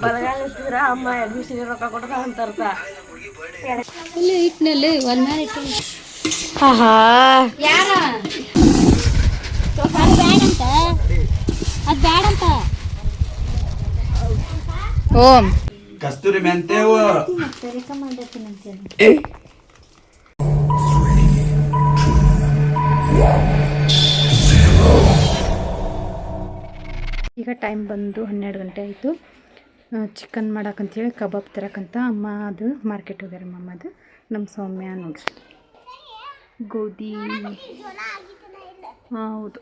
ಬಲಗಾಲ ಇಟ್ಟಿದ್ರ ಅಮ್ಮ ಎಬ್ಬಿಸಿ ರೊಕ್ಕ ಕೊಡದ ಅಂತರ್ತ ಇಲ್ಲಿ ಇಟ್ನಲ್ಲಿ ಒಂದ್ ಮೇಲೆ ಇಟ್ಟು ಯಾರ ಅದು ಬ್ಯಾಡಂತ ಅದು ಬ್ಯಾಡಂತ ಓಂ ಕಸ್ತೂರಿ ಮೆಂತೇವು ಈಗ ಟೈಮ್ ಬಂದು 12 ಗಂಟೆ ಆಯಿತು. ಚಿಕನ್ ಮಾಡಕ್ಕಂತೇಳಿ ಕಬಾಬ್ ತರಕ್ಕಂತ ಅಮ್ಮ ಅದು ಮಾರ್ಕೆಟ್ ಹೋಗ್ಯಾರ. ಅದು ನಮ್ಮ ಸೌಮ್ಯ ನೋಡ್ರಿ ಗೋಧಿ ಹೌದು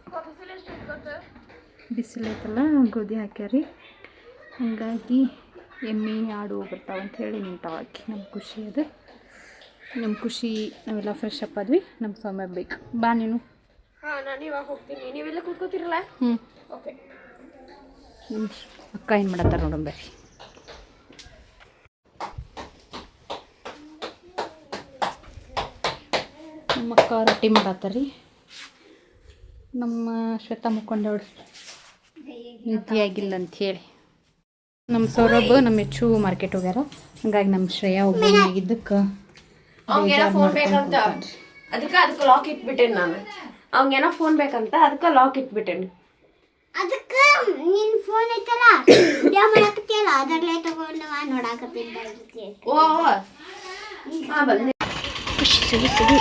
ಬಿಸಿಲೈತಲ್ಲ ಗೋಧಿ ಹಾಕ್ಯಾರಿ. ಹಾಗಾಗಿ ಎಮ್ಮೆ ಆಡು ಹೋಗಿರ್ತಾವೆ ಅಂಥೇಳಿ ನಿಂತಾವಾಕಿ. ನಮ್ಮ ಖುಷಿ ಅದು, ನಮ್ಮ ಖುಷಿ. ನಾವೆಲ್ಲ ಫ್ರೆಶ್ ಅಪ್ ಆದ್ವಿ. ನಮ್ಮ ಸೌಮ್ಯ ಬೇಕು ಬಾ ನೀನು. ನಾನು ಇವಾಗ ಹೋಗ್ತೀನಿ, ನೀವೆಲ್ಲ ಕೂತ್ಕೋತಿರಲ್ಲ. ಓಕೆ ಅಕ್ಕ ಏನು ಮಾಡತ್ತಾರ ನೋಡಂಬರಿ. ನಮ್ಮ ಅಕ್ಕ ರೊಟ್ಟಿ ಮಾಡತ್ತಾರಿ. ನಮ್ಮ ಶ್ವೇತಾ ಮುಕ್ಕೊಂಡವ್ರು ನಿದ್ದೆ ಆಗಿಲ್ಲ ಅಂಥೇಳಿ. ನಮ್ಮ ಸೌರಭ್ ನಮ್ಮ ಹೆಚ್ಚು ಮಾರ್ಕೆಟ್ ಹೋಗ್ಯಾರ. ಹಂಗಾಗಿ ನಮ್ಮ ಶ್ರೇಯಾ ಒಬ್ಬನಾಗಿದ್ದಕ್ಕೆ ಫೋನ್ ಬೇಕಂತ ಅದಕ್ಕೆ ಲಾಕ್ ಇಟ್ಬಿಟ್ಟೇನಿ. ನಾನು ಅವಂಗೇನೋ ಫೋನ್ ಬೇಕಂತ ಅದಕ್ಕೆ ಲಾಕ್ ಇಟ್ಬಿಟ್ಟೇನಿ. ಅದಕ್ಕೆ ನಿನ್ನ ಫೋನ್ ಐತಲ್ಲ ವಿಡಿಯೋ ಮಾಡಕತ್ತಿಯಲ್ಲ ಅದರಲ್ಲೇ ತಗೊಂಡು ನೋಡಾಕತ್ತೀನಿ. ಓ ಬಂದೆ. ಖುಷಿ ಸಿಗಿ ಸಿಗಿ.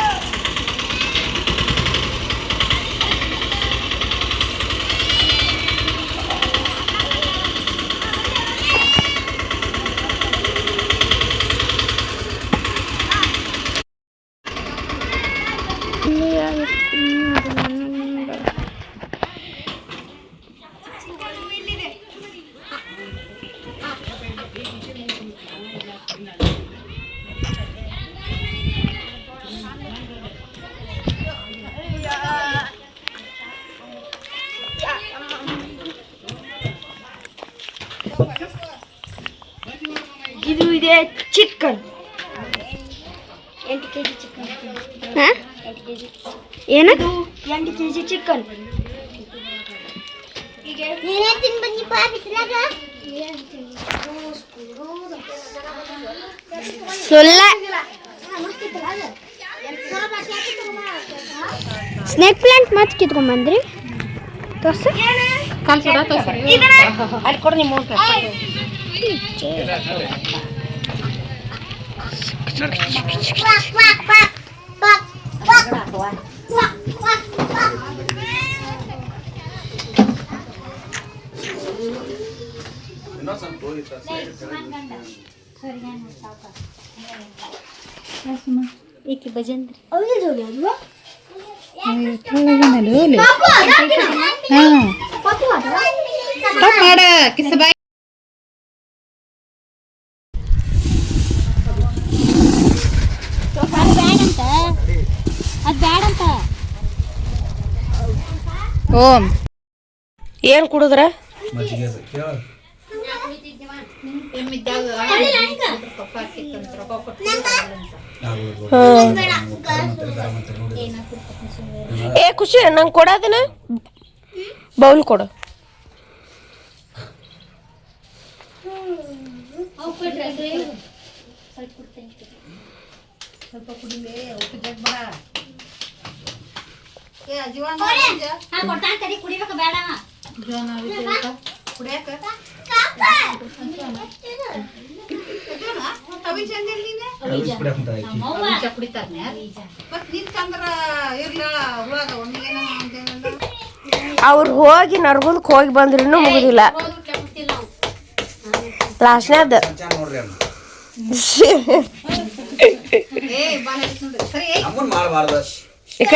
ಇದು ಇದೆ ಚಿಕನ್ 8 kg ಚಿಕನ್. 8 kg ಏನದು 8 kg ಚಿಕನ್. ನೀನೇ ತಿನ್ ಬನ್ನಿ ಪಾ ಬಿಸ್ಲಾಗ. ಸುಳ್ಳ ಸ್ನೇಕ್ ಪ್ಲಾಂಟ್ ಮತ್ತೆ ಕಿತ್ಕೊಂಡ್ಬಂದ್ರಿ. ತೋರ್ಸು ಅಲ್ಲಿ ಕೊಡು ನಿಮ್ಮ ಏಕೆ ಭಜಂತ್ರಿ ಮಾಡ ಕಿಸಬಾಯಿ. ಅದು ಬ್ಯಾಡಂತ. ಓಂ ಏನು ಕುಡಿದ್ರ ಏ ಖುಷಿ ನಂಗೆ ಕೊಡೋದನ ಬೌಲ್ ಕೊಡು. ಕುಡಿಬೇಕು ಬೇಡ ಅವ್ರು ಹೋಗಿ ನರ್ಗುಂದಕ್ಕೆ ಹೋಗಿ ಬಂದ್ರೂ ಮುಗುದಿಲ್ಲ. ಲಾಸ್ಟ್ನೇದ ಈಗ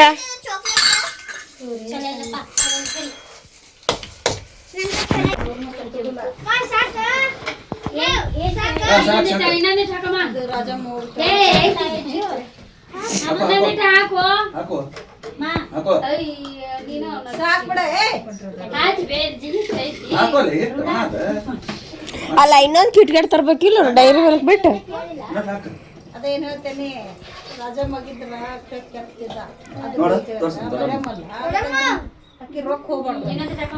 ಅಲ್ಲ ಇನ್ನೊಂದು ಕಿಟ್ಕೆಟ್ ತರ್ಬೇಕಿಲ್ಲ ಡೈರಿ ಮಿಲ್ಕ್ ಬಿಟ್ಟು. ಅದೇನು ಹೇಳ್ತೇನೆ ರಾಜ ಮಗಿದ್ರ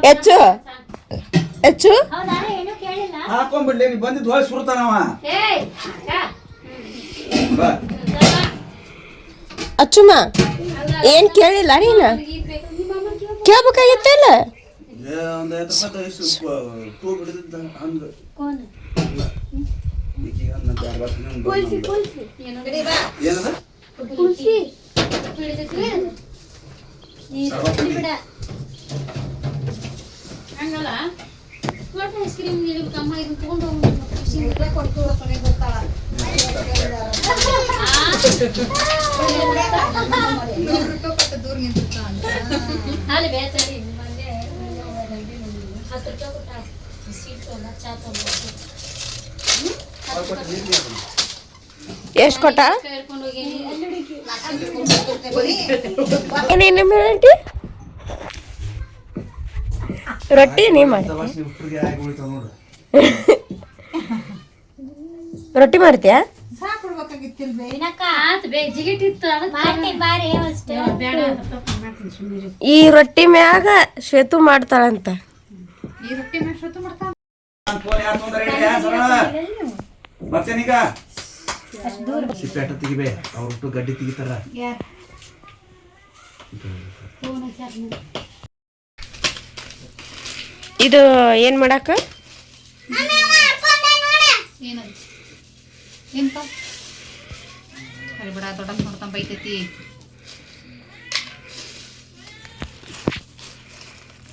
ಹೆಚ್ಚು ಹೆಚ್ಚು ಹಾಕೊಂಡ್ಬಿಡ್ಲಿ ನೀ ಬಂದಿದ್ದು ಹೊಳೆ ಸುರ್ತಾನವ ಏಯ್ ಬಾ ಅಚ್ಚುಮ್ಮ ಏನ್ ಕೇಳಿಲ್ಲ ನೀನ ಕೇಳ್ಬೇಕಾಗಿತ್ತಲ್ಲ ಒಂದು 5 ರೂಪಾಯಿ ಟೂ ಬಿಡಿದ ಹಂಗೆ ಏನದ ಹಂಗಲ್ಲ ಐಸ್ ಕ್ರೀಮ್ ಕಮ್ಮ ಇದನ್ನ ತಗೊಂಡು ಹೋಗ್ಬೇಕು ಅಲ್ಲಿ ಬೇತಡಿ ಎಷ್ಟು ಕೊಟ್ಟ ಕರ್ಕೊಂಡು ಹೋಗಿ ಏನೇನು ಮಾಡಂಟಿ ರೊಟ್ಟಿ ನೀ ಮಾಡಿ ರೊಟ್ಟಿ ಮಾಡ್ತೀಯಾ ಈ ರೊಟ್ಟಿ ಮ್ಯಾಗ ಶ್ವೇತು ಮಾಡ್ತಾಳಂತ ಈ ರೊಟ್ಟಿ ಮಾಡ್ಸೋದು ಮಾಡ್ತಾ ಮತ್ತೇನೀಗ ಸಿಪ್ಪೆ ತೆಗಿಬೇ ಅವ್ರು ಗಡ್ಡಿ ತೆಗಿತಾರ ಇದು ಏನ್ ಮಾಡಾಕ ಏನದು ಏನಪ್ಪ ಸರಿ ಬಿಡ ದೊಡ್ಡಪ್ಪ ನೋಡ್ತಾನೆ ಬೈತೈತಿ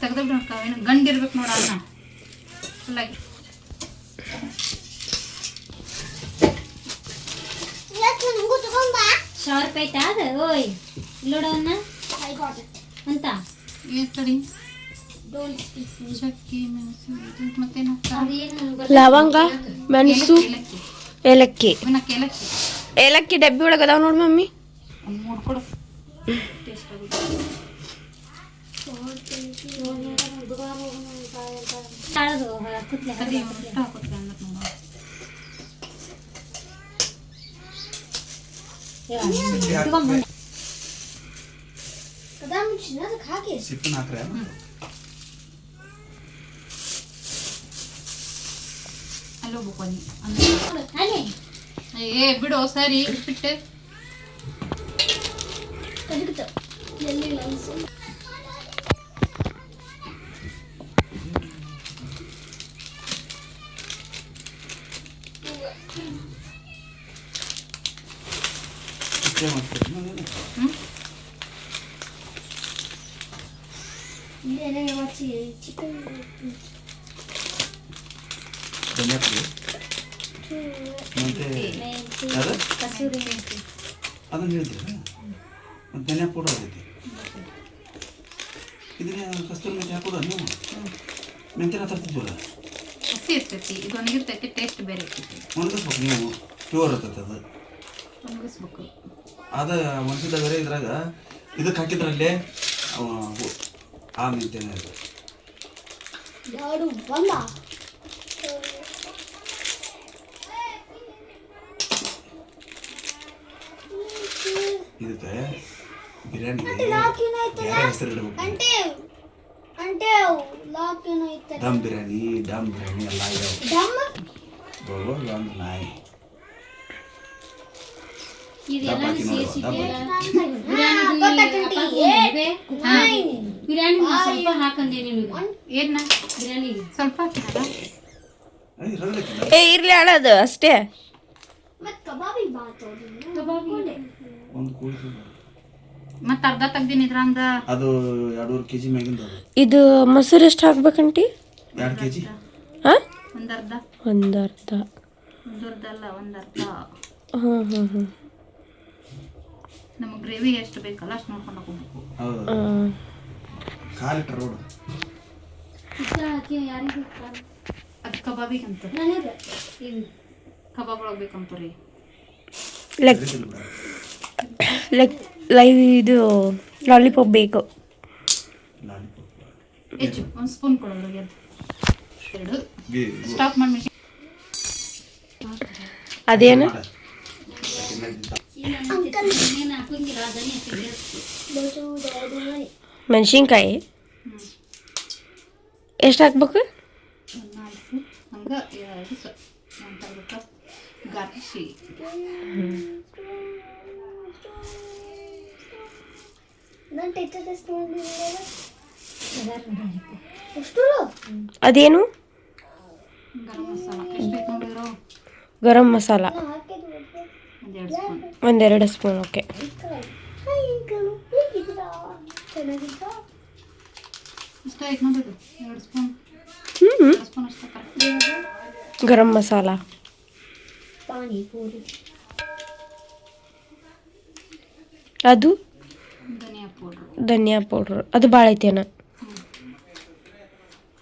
ತೆಗ್ದು ನೋಡ್ತಾವೇನು ಗಂಡಿರ್ಬೇಕು ನೋಡ ಅನ್ನ ಫುಲ್ಲಾಗಿ ಶಾರ್ಪ್ ಆಯ್ತಾ ಅದು ಓಯ್ ನೋಡವನ್ನ ಅಂತ ಏನು ತಡಿ ಚಕ್ಕಿ ಮೆಣಸು ಮತ್ತೇನು ಲವಂಗ ಮೆಣಸು ಏಲಕ್ಕಿ ಇವನಕ್ಕೆ ಏಲಕ್ಕಿ ಏಲಕ್ಕಿ ಡಬ್ಬಿ ಒಳಗೆ ಅದಾವ ನೋಡಿ ಮಮ್ಮಿ ನೋಡ್ಕೊಡು ಅದೇ ಇಷ್ಟು ಹಾಕೋತೀವಿ ಅಂದ್ರೆ ಸಿಪ್ಪನ್ ಹಾಕ್ರೆ ಅಲ್ಲಿ ಹೋಗ್ಬೇಕು ಏ ಬಿಡು ಸರಿ ಬಿಟ್ಟು ಅದನ್ನ ಹೇಳ್ತೀರ ಮತ್ತೆ ಧನಿಯಾ ಪೌಡರ್ ಆಗೈತಿ ಇದನ್ನ ಕಸ್ತೂರಿ ಮೆಂತ್ಯ ಹಾಕೋದ ನೀವು ಮೆಂತ್ಯನ ತರ್ತಿದ್ವಲ್ಲ ಹಸಿ ಇರ್ತೈತಿ ಇದು ಒಣಗಿರ್ತೈತಿ ಟೇಸ್ಟ್ ಬೇರೆ ಇರ್ತೈತಿ ಒಣಗಿಸ್ಬೇಕು ನೀವು ಪ್ಯೂರ್ ಇರ್ತೈತೆ ಅದು ಒಣಗಿಸ್ಬೇಕು ಅದ ಒಣಗಿದ ಬೇರೆ ಇದ್ರಾಗ ಇದಕ್ಕೆ ಹಾಕಿದ್ರಲ್ಲೇ ಆ ಮೆಂತ್ಯನ ಇದು ಇದಕ್ಕೆ ಬಿರಿಯಾನಿಗೆ ಹೆಸರು ಇಡಬೇಕು ದಮ್ ಬಿರಿಯಾನಿ ಎಲ್ಲ ಇದಾವೆ ಒಂದು ನಾಯಿ ಬಿರಿಯಾನಿ ಸ್ವಲ್ಪ ಹಾಕಂದೆ ನಿನಗೆ ಏನ ಬಿರಿಯಾನಿಗೆ ಸ್ವಲ್ಪ ಏ ಇರ್ಲಿ ಅಳದು ಅಷ್ಟೇ ಒಂದು ಕೋಳಿ ಮತ್ತೆ ಅರ್ಧ ತೆಗ್ದೀನಿ ಇದ್ರಂದ ಅದು 2.5 kg ಮ್ಯಾಗಿಂದ ಅದು ಇದು ಮೊಸರು ಎಷ್ಟು ಹಾಕ್ಬೇಕಂಟಿ 2 kg ಹಾಂ ಒಂದರ್ಧ ಒಂದರ್ಧ ಒಂದರ್ಧಲ್ಲ ಒಂದರ್ಧ ಹ್ಞೂ ನಮಗೆ ಗ್ರೇವಿ ಎಷ್ಟು ಬೇಕಲ್ಲ ಅಷ್ಟು ನೋಡ್ಕೊಂಡು ಹೋಗ್ಬೇಕು ಹೌದು ಕಾಲು ರೋಡ್ ಅದು ಕಬಾಬಿಗೆ ಅಂತ ಕಬಾಬ್ ಒಳಗೆ ಬೇಕಂತೀರಿ ಲೈವ್ ಇದು ಲಾಲಿಪಾಪ್ ಬೇಕು ಹೆಚ್ಚು ಒಂದು ಸ್ಪೂನ್ ಕೊಡೋದ್ರಿಗೆ ಎರಡು ಸ್ಟಾಪ್ ಮಾಡಿ ಅದೇನು ಮೆಣಸಿನ್ಕಾಯಿ ಎಷ್ಟು ಹಾಕ್ಬೇಕು 4 ಹಂಗೆ ಗಾರ್ಸಿ ಅದೇನು ಗರಂ ಮಸಾಲ ಎಷ್ಟು ಬೇಕು ನೋಡಿದ್ರು ಗರಂ ಮಸಾಲ ಒಂದೆರಡು ಸ್ಪೂನ್ 1-2 ಸ್ಪೂನ್. ಓಕೆ. ಇಷ್ಟ ಆಯ್ತು ನೋಡಿದ್ರು 2 ಸ್ಪೂನ್ 2 ಸ್ಪೂನ್ ಅಷ್ಟೇ ಕರೆಕ್ಟ್. ಗರಂ ಮಸಾಲ. ಅದು ಧನಿಯಾ ಪೌಡ್ರ್ ಅದು ಭಾಳ ಐತೇನ?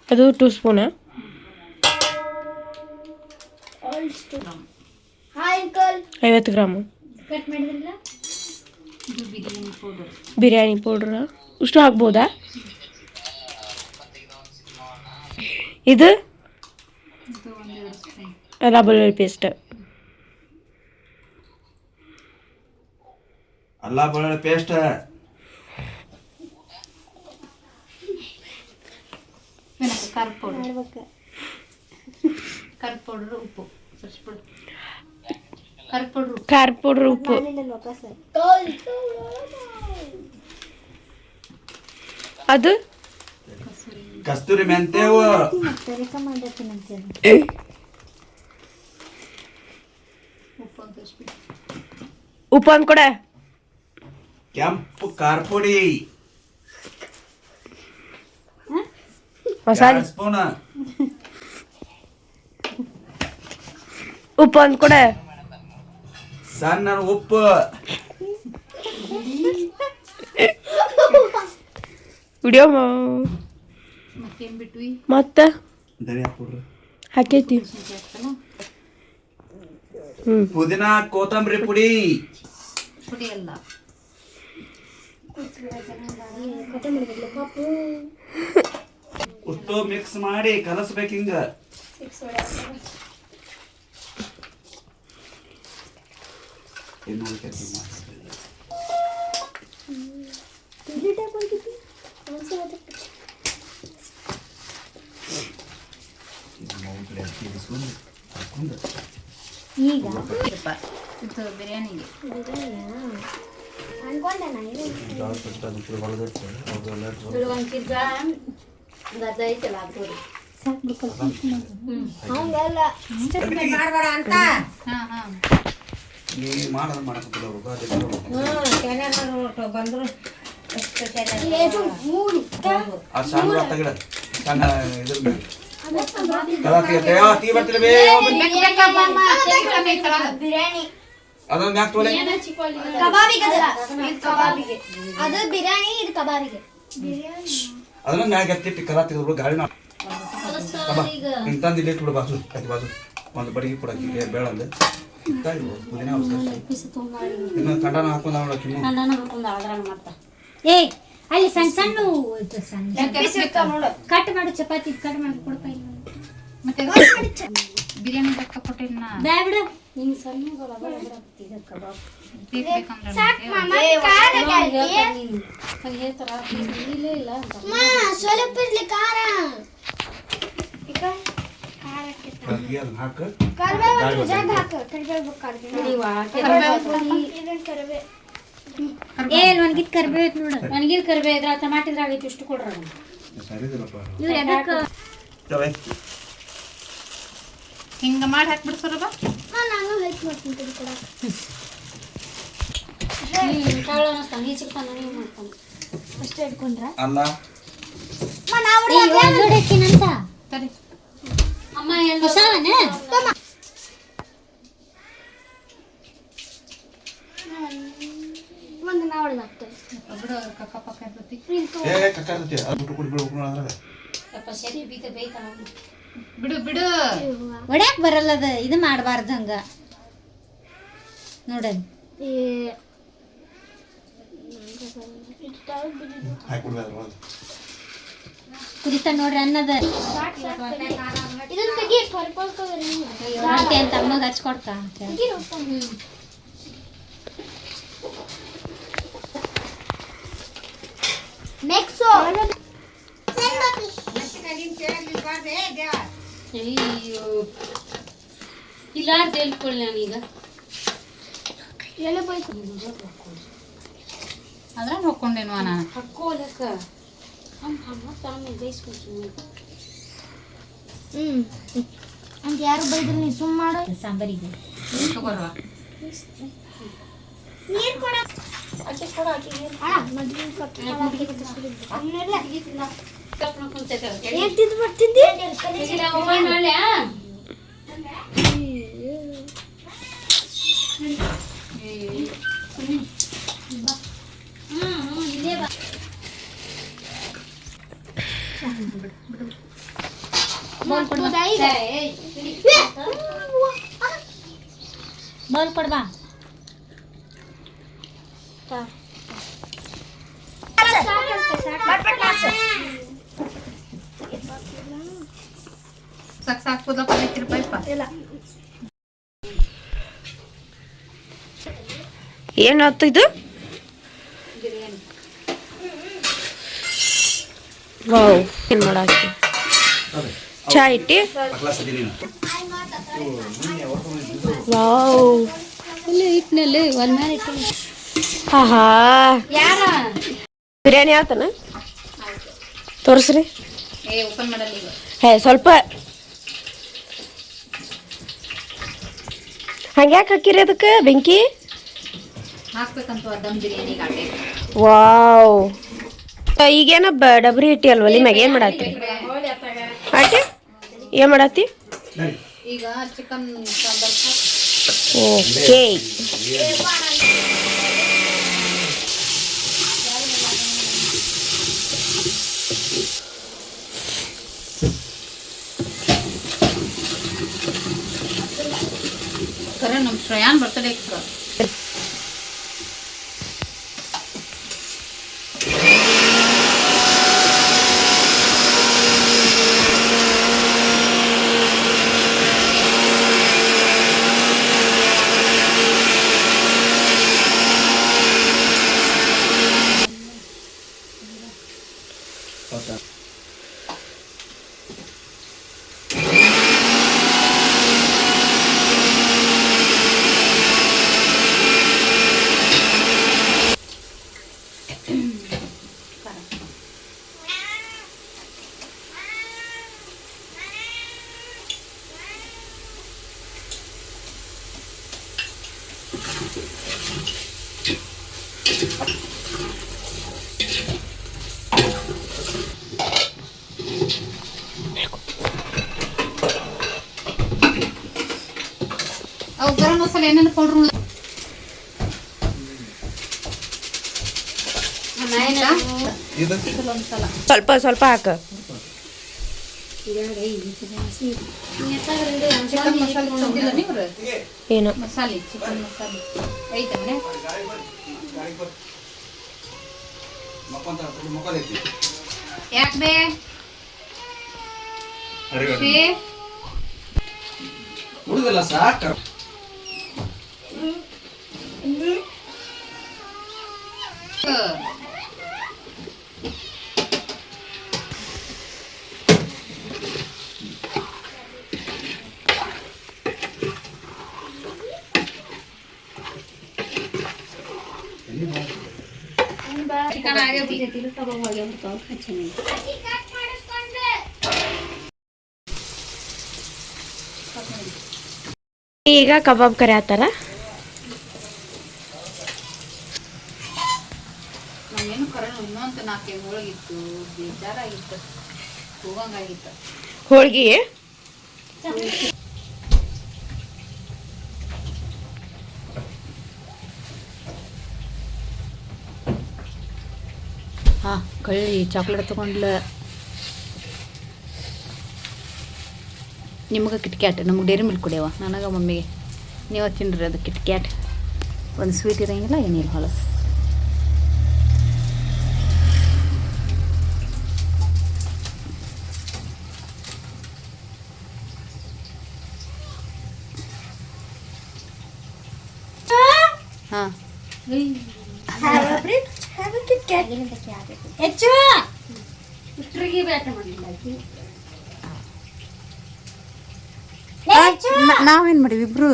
ಅದು 2 ಸ್ಪೂನ. 50 ಗ್ರಾಮು ಕಟ್ ಮಾಡಿದ್ರಲ್ಲ ಇದು ಬಿರಿಯಾನಿ ಪೌಡರ್. ಬಿರಿಯಾನಿ ಪೌಡ್ರ ಇಷ್ಟು ಹಾಕ್ಬೋದಾ? ಇದು ಇದು 1-2 ಸ್ಪೂನ್. ಅಲ್ಲ ಬೆಳ್ಳುಳ್ಳಿ ಪೇಸ್ಟ್. ಅಲ್ಲ ಬೆಳ್ಳುಳ್ಳಿ ಪೇಸ್ಟ್. ಖಾರದ ಪೌಡರ್ ಖಾರದ ಪೌಡರ್ ಉಪ್ಪು ಸರಿಸ್ಬಿಡು. ಖಾರ ಪೌಡ್ರ್ ಉಪ್ಪು. ಅದು ಕಸ್ತೂರಿ ಮೆಂತ್ಯವು. ಉಪ್ಪು ಅಂತ ತರಿಸ್ಬಿಡು. ಉಪ್ಪು ಒಂದು ಕೊಡ. ಕೆಂಪು ಖಾರ ಪುಡಿ ಮಸಾಲೆ 2 ಸ್ಪೂನ್. ಉಪ್ಪು ಒಂದು ಕೊಡ. ಸಣ್ಣ ಉಪ್ಪು. ವಿಡಿಯೋ ಮತ್ತೇನು ಬಿಟ್ವಿ? ಮತ್ತೆ ಧನಿಯಾ ಪೌಡ್ರ್ ಹಾಕೈತಿ. ಪುದೀನ ಕೊತ್ತಂಬರಿ ಪುಡಿ. ಪುಡಿ ಅಲ್ಲ ಉಷ್ಟು ಮಿಕ್ಸ್ ಮಾಡಿ ಕಲಸ್ಬೇಕು ಹಿಂಗ. ಈಗ ಇದು ಬಿರಿಯಾನಿಗೆ ನೀ ಮಾಡೋದು ಮಾಡಕ್ಕಿಲ್ಲ ಆ ಸಣ್ಣ ತಗಡ ಸಣ್ಣ ಇದ್ರ ಮೇಲೆ ತೀ ಬರ್ತಿಲ್ಲ ಬೇ ಅದೊಂದು ಮ್ಯಾಕ್ ತೋಲೆ. ಅದು ಬಿರಿಯಾನಿ ಇದು ಕಬಾಬಿಗೆ ಅದನ್ನ ಮ್ಯಾಗ ಎತ್ತಿಟ್ಟು ಕಲ ತೆಗೆದು ಗಾಳಿನ ಇಂತಂದು ಇಲ್ಲಿ ಇಟ್ಬಿಡು. ಬಾಜು ಅತಿ ಬಾಜು ಒಂದು ಬಡಿಗೆ ಕೊಡಕ್ಕೆ ಬೇಡ ಅಂದೆ ಪುದೀನ ಇನ್ನು ಕಂಡನ ಹಾಕೊಂಡ್ ಏ ಅಲ್ಲಿ ಸಣ್ಣ ಸಣ್ಣ ಕಟ್ ಮಾಡು ಚಪಾತಿ ಕಟ್ ಮಾಡಿ ಕೊಡ್ತಾ ಇಲ್ಲ ಮತ್ತೆ ಬಿರಿಯಾನಿ ತಕ್ಕ ಕೊಟ್ಟಿಲ್ಲ ಬೇಡ ಬಿಡು ನಿಂಗೆ ಸಣ್ಣ ಒಣಗಿದ್ ಕರ್ಬೇವು ನೋಡು ಒಣಗಿದ್ ಕರ್ಬೇವು ಇದ್ರ ಟಮಾಟಿದ್ರಾಗ ಐತಿ ಇಷ್ಟು ಕೊಡ್ರ ಹಿಂಗ ಮಾಡಿ ಹಾಕ್ಬಿಡು ಸೊರಬ. ನಾನು ಹೆಲ್ಪ್ ಮಾಡ್ತೀನಿ ಕೂಡ ಅಷ್ಟೇ ಇಟ್ಕೊಂಡ್ರ ಅಲ್ಲ ಸರಿ ಅಮ್ಮ ಹೊಸವನೇ ಒಂದು ನಾ ಹೊಡೆದಾಗ್ತದೆ ಬಿಡು ಕಕ್ಕ ಪಕ್ಕ ಇರ್ತೈತಿ. ಕಕ್ಕರ್ತೈತಿ ಅದು ಬಿಟ್ಟು ಕುಡಿ ಬಿಡ್ಬೇಕು ಅದ್ರಾಗ. ಬಿಡು ಬಿಡು ಹೊಡ್ಯಾಕ್ ಬರಲ್ಲ ಅದ ಇದು ಮಾಡಬಾರ್ದು ಹಂಗ ನೋಡ ಕುದಿತ ನೋಡ್ರಿ ಅನ್ನದ ಅಂತ ಅಮ್ಮಗ ಹಚ್ಕೊಡ್ತ ಅಯ್ಯೋ ಇಲ್ಲ ಹೇಳ್ಕೊಳ್ಳಿ ನಾನೀಗ ಎಲ್ಲ ಬೈಕ್ ಅದ್ರಾಗ ಹೋಗ್ಕೊಂಡೇನು ನಾನು ಹಾಕೋಲಕ್ಕ ಅಮ್ಮ ತಾನು ಬೈಸ್ಕೊಳ್ತೀನಿ ಅಂತ ಯಾರು ಬೈದ್ರು ನೀ ಸುಮ್ಮ ಮಾಡೋ ಸಾಂಬಾರಿಗೆ ತಗೋರ್ವಾ ನೀರು ಕೊಡ ಆಕೆ ಕೊಡ ಆಕೆ ಮದ್ವೆ ಬಾಲ್ ಕೊಡ್ಬಾ ಸಾಕು ಪೈಪ ಏನಾಯ್ತು ಇದು? ವಾವ್ ಏನು ಮಾಡಾಕಿ ಚಾ ಇಟ್ಟಿ ವಾವ್ ಇಲ್ಲಿ ಇಟ್ನಲ್ಲಿ ಒಂದ್ ಮೇಲೆ ಇಟ್ಟು ಆಹಾ ಯಾರ ಬಿರಿಯಾನಿ ಆತನ ತೋರಿಸ್ರಿ ಓಪನ್ ಮಾಡಲ್ಲ ಈಗ ಹೇ ಸ್ವಲ್ಪ ಹಂಗ್ಯಾಕೆ ಹಾಕಿರಿ ಅದಕ್ಕೆ ಬೆಂಕಿ ಹಾಕ್ಬೇಕಂತ ದಮ್ ಬಿರಿಯಾನಿ ಗಾಟೆ ವಾವ್ ಈಗೇನ ಡಬ್ರಿ ಇಟ್ಟಿ ಅಲ್ವ ಅಲ್ಲಿ ಮ್ಯಾಗ ಏನು ಮಾಡತ್ತಿ ಆಕೆ ಏನು ಮಾಡತ್ತಿ ಈಗ ಚಿಕನ್ ಸಾಂಬಾರ್ ಓಕೆ ಕರೆ ನಮ್ಮ ಶ್ರೇಯಾನ್ ಬರ್ತಡೇ ಅವು ಗರಂ ಮಸಾಲೆ ಏನೇನು ಪೌಡ್ರು ಸ್ವಲ್ಪ ಸ್ವಲ್ಪ ಹಾಕ ಚಿಕನ್ ಮಸಾಲೆ ತಂದಿಲ್ಲ ನೀವು ಏನು ಮಸಾಲೆ ಚಿಕನ್ ಮಸಾಲೆ ಐತೆ ಮನೆ ಯಾಕೆ ಬೇ ಹುಡುಗಲ್ಲ ಸಾಕ ಚಿಕನ್ ಆಗೈತಿ ಈಗ ಕಬಾಬ್ ಕರಿ ಆತಾರ ನಮ್ಗೇನು ಕರೋಣ ಇನ್ನೊಂದು 4 ಹೋಳಿಗಿತ್ತು ಬೇಜಾರಾಗಿತ್ತು ಹೋಗಂಗಾಗಿತ್ತು ಹೋಳ್ಗಿ ಹಾಂ ಕಳ್ಳಿ ಚಾಕ್ಲೇಟ್ ತೊಗೊಂಡ್ಲ ನಿಮಗೆ ಕಿಟ್ಕ್ಯಾಟ್ ನಮಗೆ ಡೈರಿ ಮಿಲ್ಕ್ ಕುಡಿಯವ ನನಗೆ ಮಮ್ಮಿಗೆ ನೀವು ತಿನ್ನಿರಿ ಅದು ಕಿಟ್ಕ್ಯಾಟ್ ಒಂದು ಸ್ವೀಟ್ ಇರೋಂಗಿಲ್ಲ ಏನಿಲ್ಲ ಹೊಲಸು ಹಾಂ ಹೆಚ್ಚು ಇಟ್ರಿಗೆ ಬೇಟ ಮಾಡಿಲ್ಲ ನಾವೇನು ಮಾಡೀವಿ ಇಬ್ರು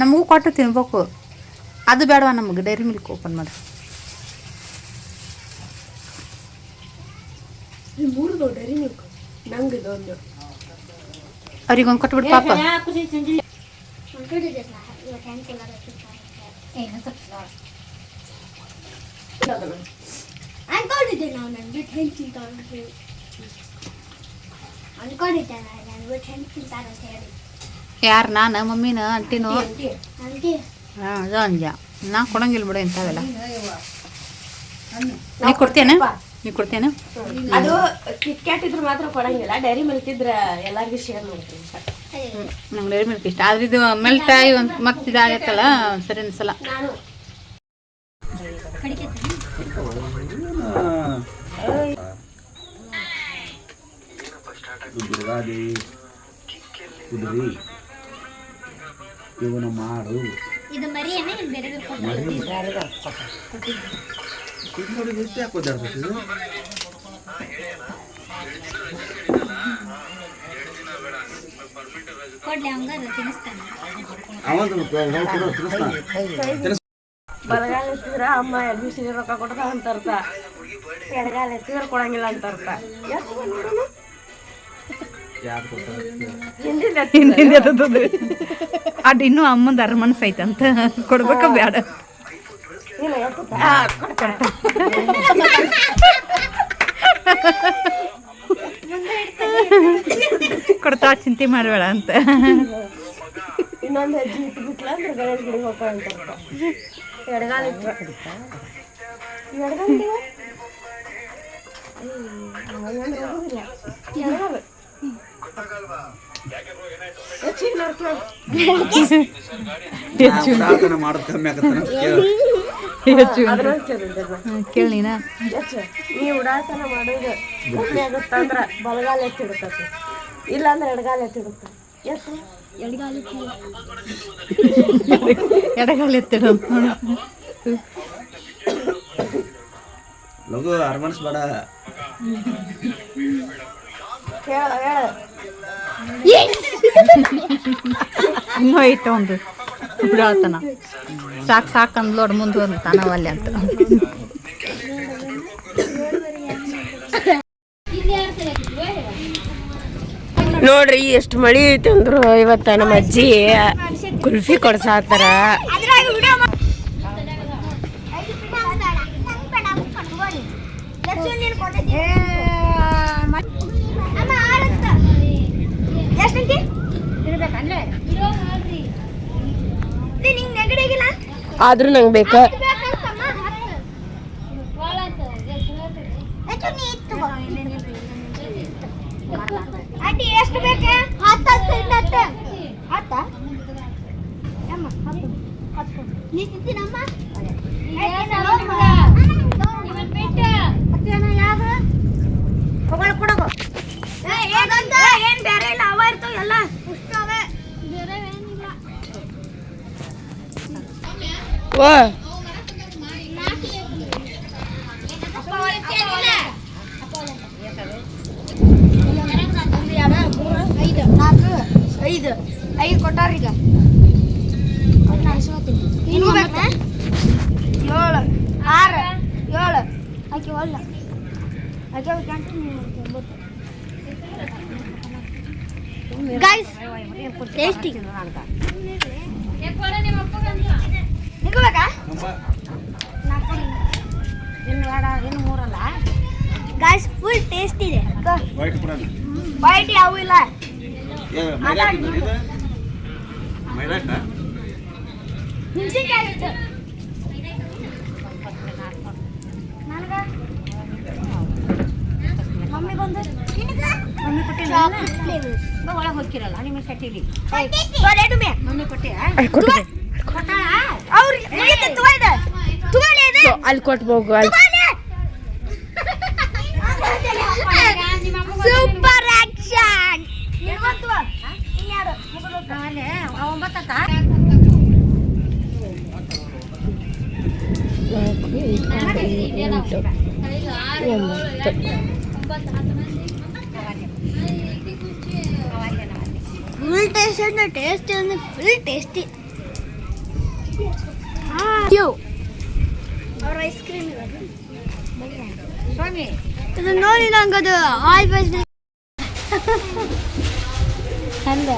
ನಮಗೂ ಕೊಟ್ಟು ತಿನ್ಬೇಕು. ಅದು ಬೇಡವಾ ನಮಗೆ ಡೈರಿ ಮಿಲ್ಕ್ ಓಪನ್ ಮಾಡಿ. ಅವ್ರಿಗೊಂದು ಕೊಟ್ಬಿಡು ಪಾಪ. ಅನ್ಕೊಂಡಿದ್ದೆ ನಾವು ನನ್ನ ಬಿಟ್ಟು ಹೆಂಗೆ ತಿಂತಾವ ಅಂತ ಹೇಳಿ ಅನ್ಕೊಂಡಿದ್ದೆ ನಾನು ಬಿಟ್ಟು ಹೆಂಗೆ ತಿಂತಾರ ಅಂತ ಹೇಳಿ. ಯಾರು ನಾನು ಮಮ್ಮಿನ ಅಂಟಿನೂ? ಅಂಟಿ ಹಾಂ ಅದು ಅಂಜ ನಾ ಕೊಡಂಗಿಲ್ಲ ಬಿಡು ಇಂಥವೆಲ್ಲ. ನೀ ಕೊಡ್ತೇನೆ? ನೀ ಕೊಡ್ತೇನೆ? ಅದು ಕಿಟ್ ಕ್ಯಾಟ್ ಇದ್ರೆ ಮಾತ್ರ ಕೊಡಂಗಿಲ್ಲ, ಡೈರಿ ಮಿಲ್ಕ್ ಇದ್ರೆ ಎಲ್ಲರಿಗೂ ಶೇರ್ ಮಾಡ್ತೀನಿ. ನಂಗೆ ಡೈರಿ ಮಿಲ್ಕ್ ಇಷ್ಟ, ಆದ್ರೆ ಇದು ಮೆಲ್ಟ್ ಆಗಿ ಒಂದು ಮತ್ತೆ ಇದಾಗತ್ತಲ್ಲ ಸರಿ ಅನ್ಸಲ್ಲ. ನಾನು ಇವನು ಮಾಡು ಇದು ಮರಿ ಏನೇ ಬೇರೆ ನೋಡಿ ಎಷ್ಟು ಯಾಕೆ ಓದಾಡ್ಬೇಕು ಇದು? ಕೊಡ್ಲಿ ಹಂಗಾದ್ರೆ ತಿನ್ನಿಸ್ತಾನೆ. ಅವಂದು ಬಲಗಾಲ ಎತ್ತಿದ್ರ ಅಮ್ಮ ಎಲ್ಬಿಸಿ ರೊಕ್ಕ ಕೊಡ್ದ ಅಂತ ಅರ್ಥ, ಎಡಗಾಲ ಎತ್ತಿದ್ರೆ ಕೊಡಂಗಿಲ್ಲ ಅಂತ ಅರ್ಥ. ಅದು ಇನ್ನೂ ಅಮ್ಮಂದು ಅರಮನಸ್ ಐತಂತ ಕೊಡ್ಬೇಕ ಬೇಡ? ಕೊಡ್ತಾ ಚಿಂತೆ ಮಾಡಬೇಡ ಅಂತ. ಇನ್ನೊಂದು ಹೆಜ್ಜೆ ಇಟ್ಟು ಬಿಟ್ಲ ಅಂದ್ರೆ ಗಣೇಶ ಗುಡಿಗೆ ಹೋಗ್ತಾವ ಅಂತ ಅರ್ಥ. ಎಡಗಾಲ ಇಟ್ಟು ಮಾಡೋದು ಕಮ್ಮಿ ಕೇಳಿ ನೀನ ನೀ ಉಡಾತನ ಮಾಡೋದು ಕಮ್ಮಿ ಆಗುತ್ತಂದ್ರ ಬಲಗಾಲ ಎತ್ತಿಡ್ತತಿ, ಇಲ್ಲ ಅಂದ್ರೆ ಎಡಗಾಲ ಎತ್ತಿಡುತ್ತ. ಎಷ್ಟು ಎಡಗಾಲ ಎತ್ತಿಡು ಲಘು ಅರ್ಮನ್ಸ್ ಬೇಡ. ಹೇಳ ಹೇಳ ಇನ್ನೂ ಐತೆ ಒಂದು ಬಿಡಾತನ ಸಾಕು ಸಾಕು ಅಂದ್ಲೋಡ್ ಮುಂದೆ ಒಂದು ತಾನವಲ್ಲೆ ಅಂತ. ನೋಡ್ರಿ ಎಷ್ಟು ಮಳಿ ಐತಿ ಅಂದ್ರು ಇವತ್ತ ನಮ್ಮ ಅಜ್ಜಿ ಕುಲ್ಫಿ ಕೊಡ್ಸಾತಾರ. ಆದ್ರೂ ನಂಗೆ ಬೇಕ. ಎಷ್ಟು ಬೇಕೆ? 10 ನೀ ತಿಂತೀನಮ್ಮ? ಕೊಡಗು ಏನ್ ಬೇರೆ ಇಲ್ಲ, ಅವ ಇರ್ತಾವ ಎಲ್ಲ ಬೇರೆ ಏನಿಲ್ಲ. ಐದು ಕೊಟ್ಟಾರ ಈಗ. 7 6 7 ಆಕೆ ಒಲ್ಲ ಗೈಸ್ ಟೇಸ್ಟಿ ನಿಗಬೇಕಾ? ಇನ್ನು 3 ಅಲ್ಲ ಗೈಸ್, ಫುಲ್ ಟೇಸ್ಟ್ ಇದೆ. ವೈಟ್ ಯಾವ ಇಲ್ಲ. ಮಮ್ಮಿಗೊಂದು ಮಮ್ಮಿ ಕೊಟ್ಟಿಲ್ಲ, ಒಳಗೆ ಹೋಗ್ತಿರಲ್ಲ ನಿಮಗೆ ಕಟ್ಟಿಲಿ ಮಮ್ಮಿ ಕೊಟ್ಟೆ ಅಲ್ಲಿ ಕೊಟ್ಬೋಗು. Super action. ಫುಲ್ ಟೇಸ್ಟಿ ಅಂದ್ರೆ ಫುಲ್ ಟೇಸ್ಟಿ. ಅವ್ರ ಐಸ್ ಕ್ರೀಮ್ ಸ್ವಾಮಿ ಇದು ನೋಡಿ ನಂಗೆ ಅದು ಆಲ್ವೇಸ್ ಅಲ್ಲ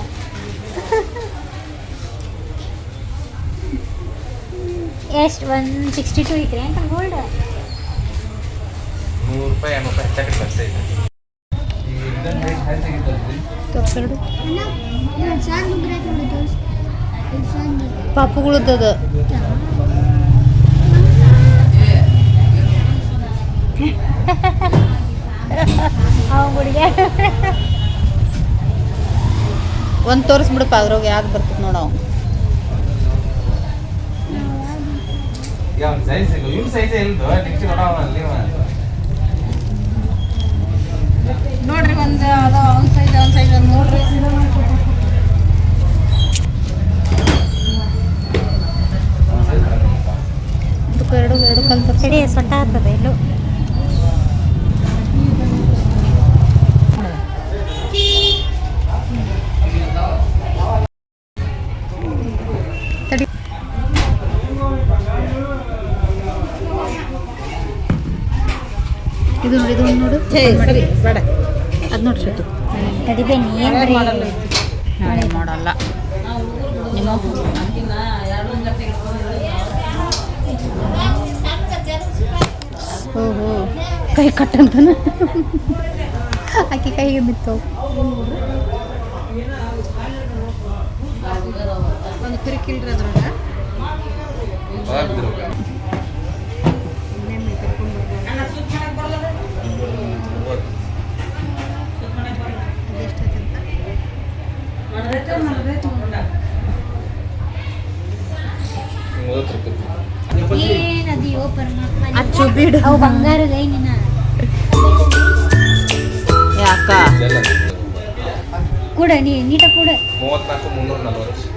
ಎಷ್ಟು 162 ಐತ್ರಿ ಅಂತ ಗೋಲ್ಡ್ ₹100 ಹೆಚ್ಚಾಗಿ ಖರ್ಚು ಐತೆ ಈಗ ಇದನ್ನ ರೇಟ್ ಹೆಚ್ಚಾಗಿತ್ತಲ್ರಿ ತೋರ್ಸಲ್ರಿ ಸಾಕು ಪಾಪುಗಳದ್ದು ಒಂದು ತೋರಿಸ್ಬಿಡಪ್ಪ ಅದ್ರಾಗ ಯಾಕೆ ಬರ್ತದೆ ನೋಡವು ಯಾವ ಸೈಜ್ ಇಲ್ಲ ಇವ್ನ ಸೈಜ್ ಇಲ್ದು ನೆಕ್ಸ್ಟ್ ನೋಡವಲ್ಲಿ ನೋಡ್ರಿ ಒಂದು ಅದು ಒಂದು ಸೈಜ್ ಒಂದು ನೋಡ್ರಿ ಎರಡು ಕಲ್ತು ಸರಿ ಸೊಟ್ಟ ಆಗ್ತದೆ ಇಲ್ಲೂ ತಡಿ ಇದು ನೋಡಿ ಇದು ಒಂದು ನೋಡು ಸರಿ ಬೇಡ ಅದು ನೋಡಿ ಶ್ರುತು ತಡಿಬೇನಿ ನಾಳೆ ಮಾಡಲ್ಲ ನಿಮ್ಮ ಓಹೋ ಕೈ ಕಟ್ಟಂತನ ಆಕೆ ಕೈಗೆ ಬಿತ್ತು ಒಂದು ಕುರಿಕಿಲ್ರಿ ಅದ್ರಾಗ ಏನದಿಯೋ ಪರಮಾತ್ಮ ಅಚ್ಚು ಬಿಡು ಅವು ಬಂಗಾರದ ಏನಿನ ಯಾಕ ಕೂಡ ನೀಟ ಕೂಡ 34,340